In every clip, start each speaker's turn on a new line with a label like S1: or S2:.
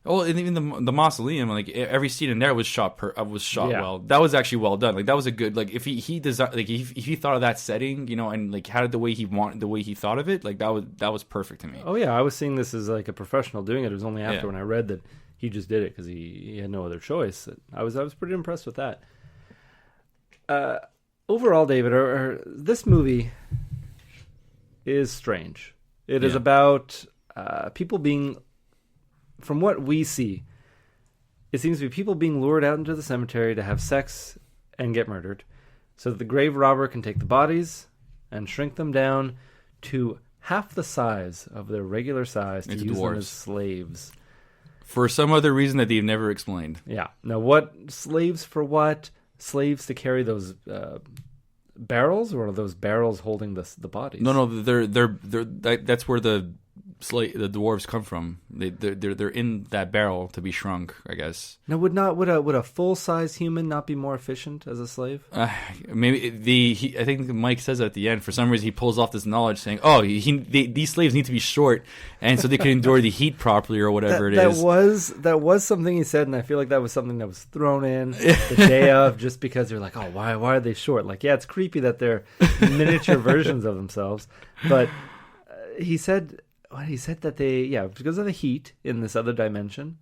S1: Oh, and even the mausoleum, like every scene in there was shot
S2: Yeah.
S1: well. That was actually well done. Like that was a good, like if he designed, like if he thought of that setting, and like had it the way he wanted, the way he thought of it, like that was perfect to me.
S2: Oh yeah, I was seeing this as like a professional doing it. It was only after
S1: Yeah.
S2: when I read that he just did it because he had no other choice. I was pretty impressed with that. Overall, David, this movie is strange. It is about people being, from what we see, it seems to be people being lured out into the cemetery to have sex and get murdered, so that the grave robber can take the bodies and shrink them down to half the size of their regular size to
S1: Into
S2: use them
S1: dwarves.
S2: as slaves.
S1: For some other reason that they've never explained.
S2: Yeah. Now, what slaves for what? Slaves to carry those barrels, or are those barrels holding the bodies?
S1: No, that's where the dwarves come from. They're in that barrel to be shrunk, I guess.
S2: Now, would a full size human not be more efficient as a slave?
S1: Maybe I think Mike says at the end. For some reason, he pulls off this knowledge saying, "Oh, these slaves need to be short, and so they can endure the heat properly, or whatever it is."
S2: That was something he said, and I feel like that was something that was thrown in the day of, just because they're like, "Oh, why are they short?" Like, yeah, it's creepy that they're miniature versions of themselves, but he said. Well, he said that because of the heat in this other dimension,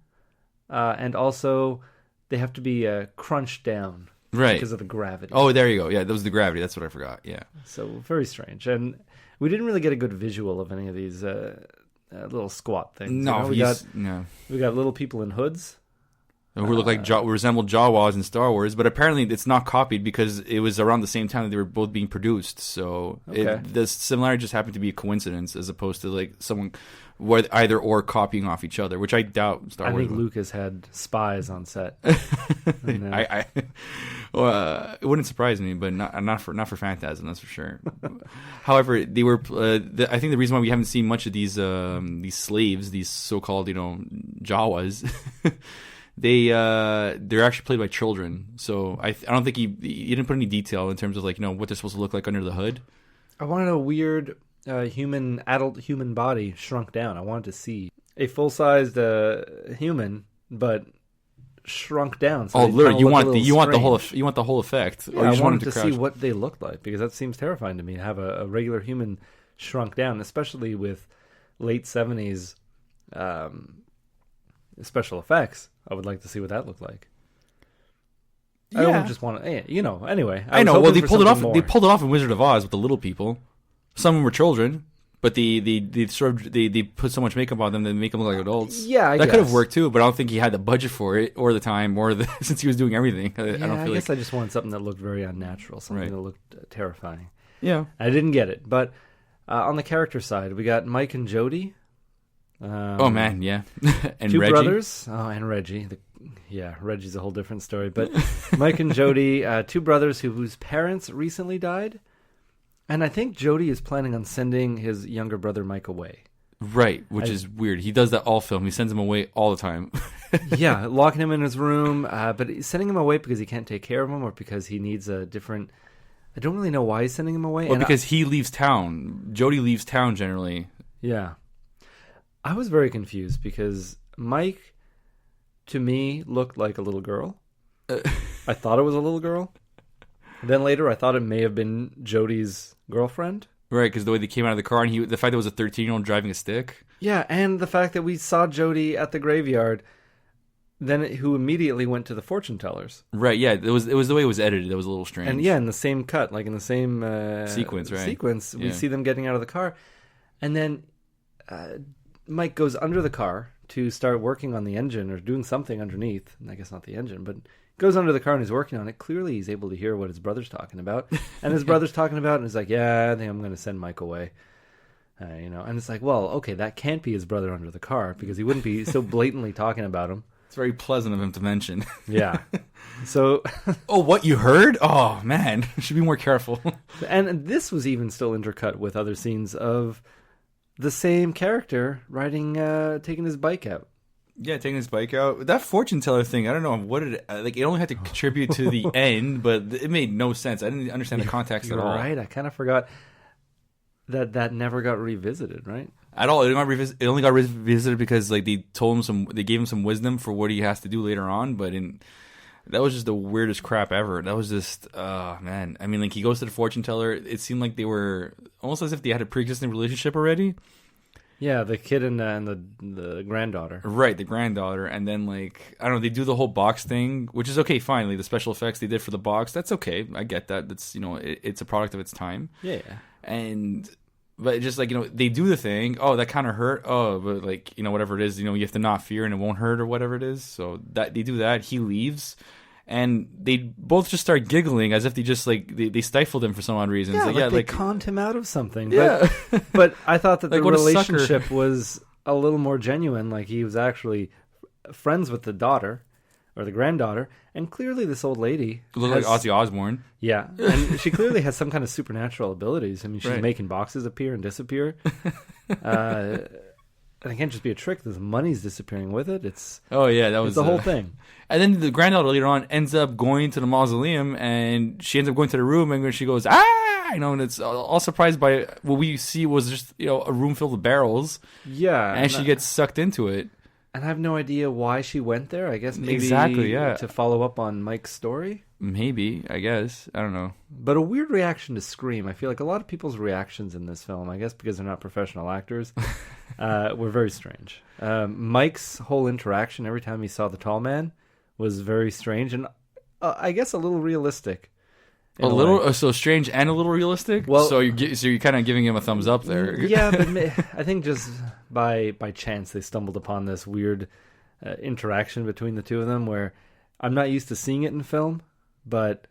S2: and also they have to be crunched down,
S1: right,
S2: because of the gravity.
S1: Oh, there you go. Yeah, that was the gravity. That's what I forgot. Yeah.
S2: So very strange, and we didn't really get a good visual of any of these little squat things.
S1: No,
S2: we got little people in hoods.
S1: Who look like resembled Jawas in Star Wars, but apparently it's not copied because it was around the same time that they were both being produced. So the similarity just happened to be a coincidence, as opposed to like someone either or copying off each other, which I doubt Star Wars.
S2: I think Lucas had spies on set.
S1: It wouldn't surprise me, but not for Phantasm, that's for sure. However, they were. I think the reason why we haven't seen much of these slaves, these so-called Jawas. They're actually played by children, so I don't think he didn't put any detail in terms of like what they're supposed to look like under the hood.
S2: I wanted a weird adult human body shrunk down. I wanted to see a full-sized human, but shrunk down. So
S1: literally, you want the whole effect.
S2: Yeah, I wanted to see what they looked like, because that seems terrifying to me, to have a regular human shrunk down, especially with late 70s special effects. I would like to see what that looked like. Yeah. I don't just want to, anyway.
S1: I know. Well, they pulled it off. More. They pulled it off in Wizard of Oz with the little people. Some of them were children, but they put so much makeup on them that they make them look like adults.
S2: Yeah,
S1: that could have worked too, but I don't think he had the budget for it, or the time, since he was doing everything.
S2: I guess I just wanted something that looked very unnatural, something that looked terrifying.
S1: Yeah,
S2: I didn't get it, but on the character side, we got Mike and Jody.
S1: Oh man, yeah, and
S2: two
S1: Reggie.
S2: brothers. Oh, and Reggie. Reggie's a whole different story. But Mike and Jody, two brothers whose parents recently died, and I think Jody is planning on sending his younger brother Mike away.
S1: Right, which is weird. He does that all film. He sends him away all the time.
S2: Yeah, locking him in his room, but he's sending him away because he can't take care of him, or because he needs a different. I don't really know why he's sending him away.
S1: Well, because he leaves town. Jody leaves town generally.
S2: Yeah. I was very confused because Mike, to me, looked like a little girl. I thought it was a little girl. Then later, I thought it may have been Jody's girlfriend.
S1: Right, because the way they came out of the car, and the fact that it was a 13-year-old driving a stick.
S2: Yeah, and the fact that we saw Jody at the graveyard, who immediately went to the fortune tellers.
S1: Right, yeah, it was the way it was edited that was a little strange.
S2: And yeah, in the same cut, like in the same
S1: sequence, right?
S2: We see them getting out of the car, and then Mike goes under the car to start working on the engine or doing something underneath. I guess not the engine, but goes under the car and he's working on it. Clearly, he's able to hear what his brother's talking about. And his brother's talking about it, and he's like, yeah, I think I'm going to send Mike away. And it's like, well, okay, that can't be his brother under the car, because he wouldn't be so blatantly talking about him.
S1: It's very pleasant of him to mention.
S2: Yeah. So.
S1: Oh, what you heard? Oh, man. Should be more careful.
S2: And this was even still intercut with other scenes of the same character taking his bike out.
S1: Yeah, taking his bike out. That fortune teller thing, I don't know what it only had to contribute to the end, but it made no sense. I didn't understand the context at all.
S2: Right, I kind of forgot that never got revisited, right?
S1: at all. It only got revisited because like they gave him some wisdom for what he has to do later on. But that was just the weirdest crap ever. That was just, man. I mean, like he goes to the fortune teller. It seemed like they were almost as if they had a pre-existing relationship already.
S2: Yeah, the kid and the granddaughter.
S1: Right, the granddaughter. And then, like, I don't know, they do the whole box thing, which is okay, fine. Like, the special effects they did for the box, that's okay. I get that. That's, it's a product of its time.
S2: Yeah.
S1: But just, like, they do the thing. Oh, that kind of hurt. Oh, but, like, whatever it is, you have to not fear and it won't hurt or whatever it is. So that they do that. He leaves. And they both just start giggling as if they just like they stifled him for some odd reason.
S2: Yeah, they conned him out of something.
S1: Yeah,
S2: but I thought that
S1: like,
S2: the relationship was a little more genuine. Like he was actually friends with the daughter or the granddaughter, and clearly this old lady
S1: looked like Ozzy Osbourne.
S2: Yeah, and she clearly has some kind of supernatural abilities. I mean, she's
S1: right.
S2: making boxes appear and disappear. And it can't just be a trick. The money's disappearing with it.
S1: That was
S2: the whole thing.
S1: And then the granddaughter later on ends up going to the mausoleum, and she ends up going to the room, and she goes, ah, and it's all surprised by what we see was just a room filled with barrels.
S2: Yeah,
S1: and she gets sucked into it.
S2: And I have no idea why she went there. I guess maybe
S1: exactly, yeah,
S2: to follow up on Mike's story.
S1: Maybe, I guess. I don't know.
S2: But a weird reaction to Scream. I feel like a lot of people's reactions in this film, I guess because they're not professional actors, were very strange. Mike's whole interaction every time he saw the tall man was very strange and I guess a little realistic.
S1: A little, so strange and a little realistic. Well, so you're kind of giving him a thumbs up there.
S2: Yeah, but I think just by chance they stumbled upon this weird interaction between the two of them, where I'm not used to seeing it in film, but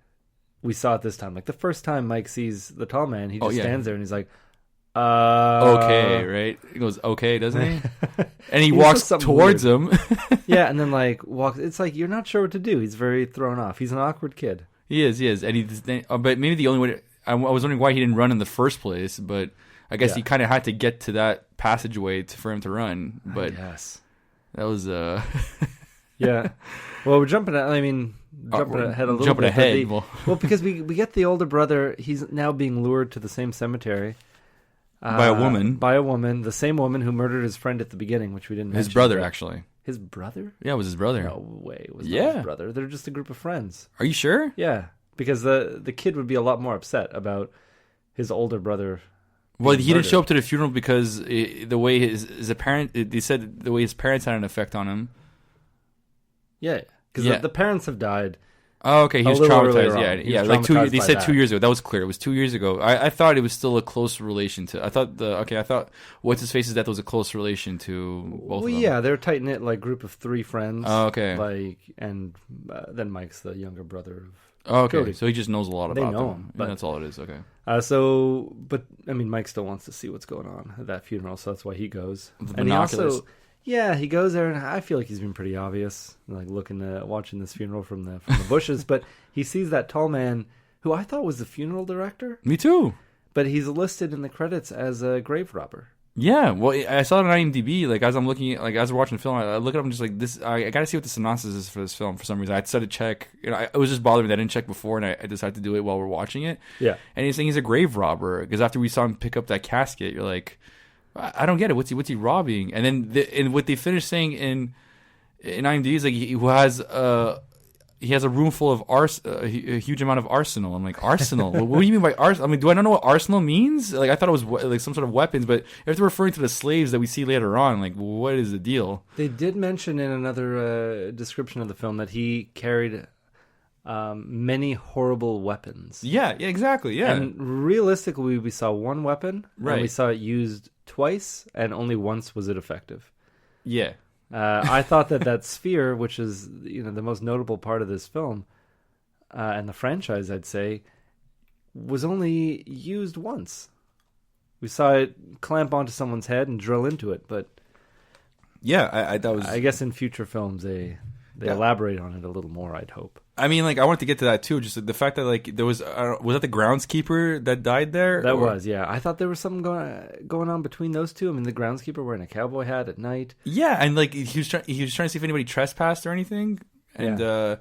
S2: we saw it this time. Like the first time Mike sees the tall man, he just stands there and he's like,
S1: okay, right? He goes, okay, doesn't he? And he walks towards him.
S2: Yeah, and then walks. It's like you're not sure what to do. He's very thrown off. He's an awkward kid.
S1: He is, and but maybe the only way I was wondering why he didn't run in the first place, but I guess he kind of had to get to that passageway for him to run. But
S2: yes,
S1: that was
S2: yeah. Well, we're jumping ahead a little bit. Well, because we get the older brother. He's now being lured to the same cemetery.
S1: By a woman.
S2: By a woman. The same woman who murdered his friend at the beginning, which we didn't mention.
S1: His brother, actually.
S2: His brother?
S1: Yeah, it was his brother.
S2: No way. It was not his brother. They're just a group of friends.
S1: Are you sure?
S2: Yeah. Because the kid would be a lot more upset about his older brother.
S1: Well, he didn't show up to the funeral because the way his parents... They said the way his parents had an effect on him.
S2: Yeah. Because the parents have died.
S1: Oh, okay. He was traumatized. Yeah. Like they said 2 years ago. That was clear. It was 2 years ago. I thought it was still a close relation to. I thought what's his face's death was a close relation to both. Well, of them.
S2: Yeah, they're a tight knit group of three friends.
S1: Oh, okay.
S2: And then Mike's the younger brother of.
S1: Oh, okay.
S2: Cody.
S1: So he just knows a lot about them.
S2: But
S1: that's all it is. Okay.
S2: But I mean, Mike still wants to see what's going on at that funeral, so that's why he goes.
S1: And he also.
S2: Yeah, he goes there, and I feel like he's been pretty obvious, like watching this funeral from the bushes. But he sees that tall man, who I thought was the funeral director.
S1: Me too.
S2: But he's listed in the credits as a grave robber. Yeah,
S1: well, I saw it on IMDb. Like as I'm looking, as we're watching the film, I look at him just like this. I got to see what the synopsis is for this film. For some reason, I decided to check. It was just bothering me that I didn't check before, and I decided to do it while we're watching it.
S2: Yeah,
S1: and he's saying he's a grave robber because after we saw him pick up that casket, you're like, I don't get it. What's he robbing? And then and what they finished saying in IMDb is like he has a room full of a huge amount of arsenal. I'm like, arsenal? What do you mean by arsenal? I mean, do I not know what arsenal means? Like I thought it was like some sort of weapons, but if they're referring to the slaves that we see later on, like what is the deal?
S2: They did mention in another description of the film that he carried many horrible weapons.
S1: Yeah, exactly. Yeah,
S2: and realistically, we saw one weapon,
S1: right?
S2: And we saw it used twice, and only once was it effective.
S1: Yeah.
S2: I thought that sphere, which is the most notable part of this film and the franchise, I'd say, was only used once. We saw it clamp onto someone's head and drill into it, but
S1: yeah, that was.
S2: I guess in future films they elaborate on it a little more. I'd hope.
S1: I mean, I wanted to get to that too. Just the fact that there was that the groundskeeper that died there?
S2: That was, yeah. I thought there was something going on between those two. I mean, the groundskeeper wearing a cowboy hat at night.
S1: Yeah, and he was trying to see if anybody trespassed or anything. And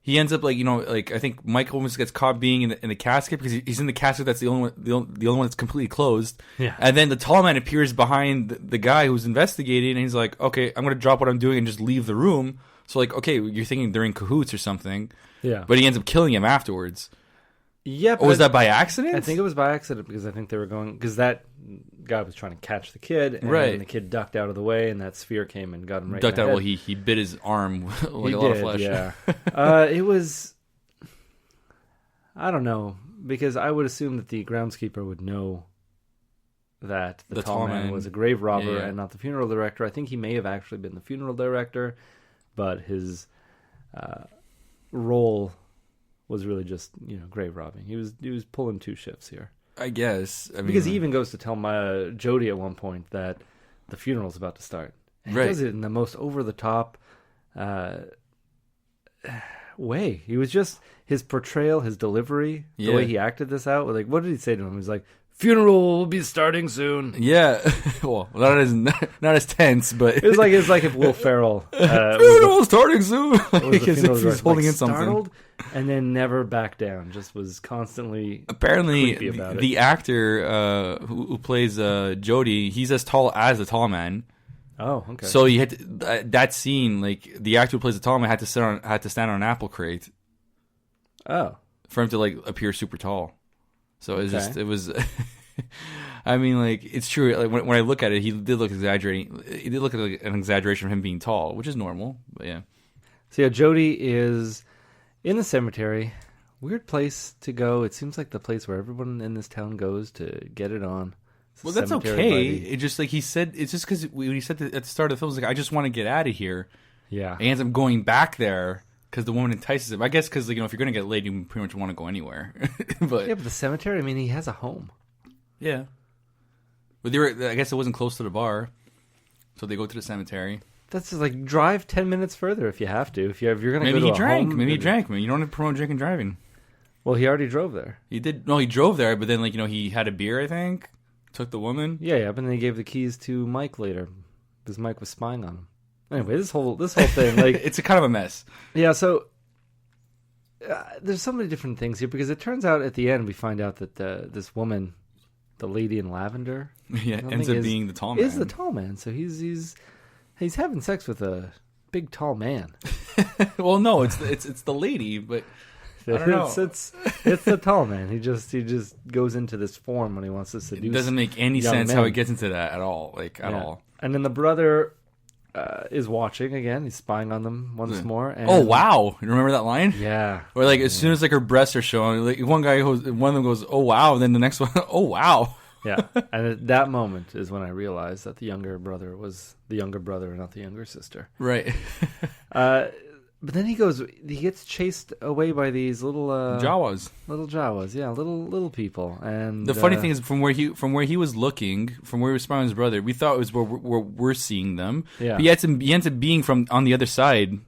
S1: he ends up like I think Mike almost gets caught being in the casket because he's in the casket that's the only one that's completely closed.
S2: Yeah.
S1: And then the tall man appears behind the guy who's investigating, and he's like, "Okay, I'm gonna drop what I'm doing and just leave the room." So like, okay, you're thinking they're in cahoots or something.
S2: Yeah.
S1: But he ends up killing him afterwards.
S2: Yeah.
S1: Or was that by accident?
S2: I think it was by accident because I think they were going because that guy was trying to catch the kid, and
S1: right.
S2: then the kid ducked out of the way, and that sphere came and got him right.
S1: Ducked
S2: in the
S1: out.
S2: head.
S1: Well, he bit his arm like
S2: he
S1: a lot
S2: did,
S1: of flesh.
S2: Yeah. It was. I don't know because I would assume that the groundskeeper would know that the tall man was a grave robber and not the funeral director. I think he may have actually been the funeral director, but his role was really just grave robbing. He was pulling two shifts here.
S1: I guess. I mean,
S2: because he even goes to tell Jody at one point that the funeral's about to start. And he does it in the most over the top way. He was just his portrayal, his delivery, the way he acted this out. Like, what did he say to him? He was like, "Funeral will be starting soon."
S1: Yeah, well, not as tense, but
S2: it's like if Will Ferrell
S1: funeral starting soon.
S2: He's
S1: holding in something,
S2: startled, and then never backed down. Just was constantly
S1: apparently
S2: creepy about
S1: the actor who plays Jody. He's as tall as the tall man.
S2: Oh, okay.
S1: So you had to, that scene, like the actor who plays the tall man had to stand on an apple crate.
S2: Oh,
S1: for him to like appear super tall. So it was. I mean, like it's true. Like when I look at it, he did look exaggerating. He did look like an exaggeration of him being tall, which is normal. But yeah.
S2: So yeah, Jody is in the cemetery. Weird place to go. It seems like the place where everyone in this town goes to get it on.
S1: Well, that's okay. It just like he said. It's just because when he said at the start of the film, was like, "I just want to get out of here."
S2: Yeah.
S1: He ends up going back there because the woman entices him. I guess because if you're gonna get laid, you pretty much want to go anywhere. but
S2: the cemetery. I mean, he has a home.
S1: Yeah. But they were. I guess it wasn't close to the bar, so they go to the cemetery.
S2: That's just like drive 10 minutes further if you have to. If you're gonna
S1: maybe
S2: go to
S1: he drank.
S2: home,
S1: Maybe he drank. You don't have to promote drinking and driving.
S2: Well, he already drove there.
S1: He did. No, he drove there, but then he had a beer. I think took the woman.
S2: Yeah. But then he gave the keys to Mike later because Mike was spying on him. Anyway, this whole thing, like
S1: it's a kind of a mess.
S2: Yeah. So there's so many different things here because it turns out at the end we find out that this woman, the lady in lavender,
S1: ends up being the tall man.
S2: Is the tall man? So he's having sex with a big tall man.
S1: Well, no, it's the lady, but I don't know.
S2: It's the tall man. He just goes into this form when he wants to seduce.
S1: It doesn't make any sense how he gets into that at all. At all.
S2: And then the brother is watching again. He's spying on them once more. And
S1: oh wow! You remember that line?
S2: Yeah.
S1: Or as soon as her breasts are showing, one of them goes, "Oh wow!" And then the next one, "Oh wow!"
S2: Yeah. And at that moment is when I realized that the younger brother was the younger brother and not the younger sister.
S1: Right.
S2: But then he gets chased away by these little
S1: Jawas.
S2: Little Jawas, yeah, little people. And
S1: the funny thing is, from where he was looking, from where he was spying on his brother, we thought it was where we're seeing them. Yeah. But he ends up being from on the other side.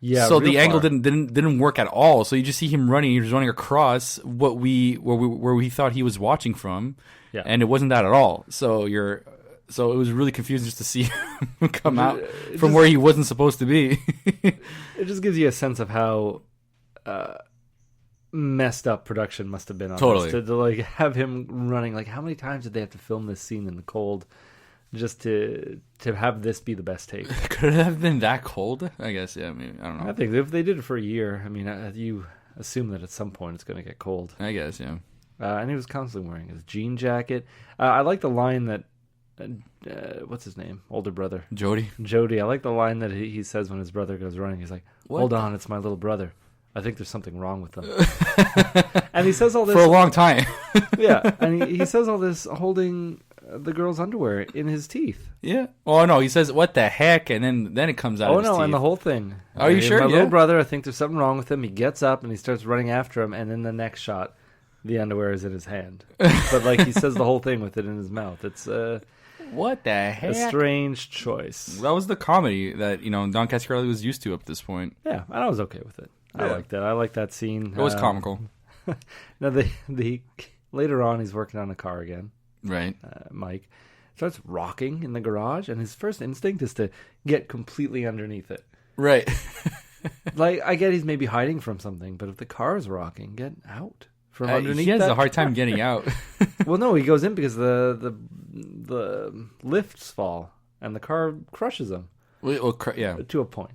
S2: Yeah.
S1: So the angle didn't work at all. So you just see him running. He was running across where we thought he was watching from. Yeah. And it wasn't that at all. So it was really confusing just to see him come out from where he wasn't supposed to be.
S2: It just gives you a sense of how messed up production must have been on
S1: totally.
S2: This. To have him running. Like, how many times did they have to film this scene in the cold just to have this be the best take?
S1: Could it have been that cold? I guess, yeah. I mean, I don't know.
S2: I think if they did it for a year, I mean, you assume that at some point it's going to get cold.
S1: I guess, yeah.
S2: And he was constantly wearing his jean jacket. I like the line that what's his name? Older brother.
S1: Jody.
S2: I like the line that he says when his brother goes running. He's like, "Hold on, it's my little brother. I think there's something wrong with them." And he says all this
S1: for a long time.
S2: Yeah, and he says all this holding the girl's underwear in his teeth.
S1: Yeah. Oh no, he says, "What the heck?" And then it comes out.
S2: Oh
S1: of his
S2: no,
S1: teeth.
S2: and the whole thing.
S1: Are you sure?
S2: My little brother. I think there's something wrong with him. He gets up and he starts running after him, and then the next shot, the underwear is in his hand. But he says the whole thing with it in his mouth. It's
S1: what the heck?
S2: A strange choice.
S1: That was the comedy that Don Coscarelli was used to up to this point.
S2: Yeah, and I was okay with it. Yeah. I liked that. I liked that scene.
S1: It was comical.
S2: Now the later on, he's working on a car again.
S1: Right.
S2: Mike starts rocking in the garage, and his first instinct is to get completely underneath it.
S1: Right.
S2: Like, I get he's maybe hiding from something, but if the car is rocking, get out from underneath.
S1: He has a hard time getting out.
S2: Well, no, he goes in because the lifts fall and the car crushes him.
S1: Well, yeah.
S2: To a point.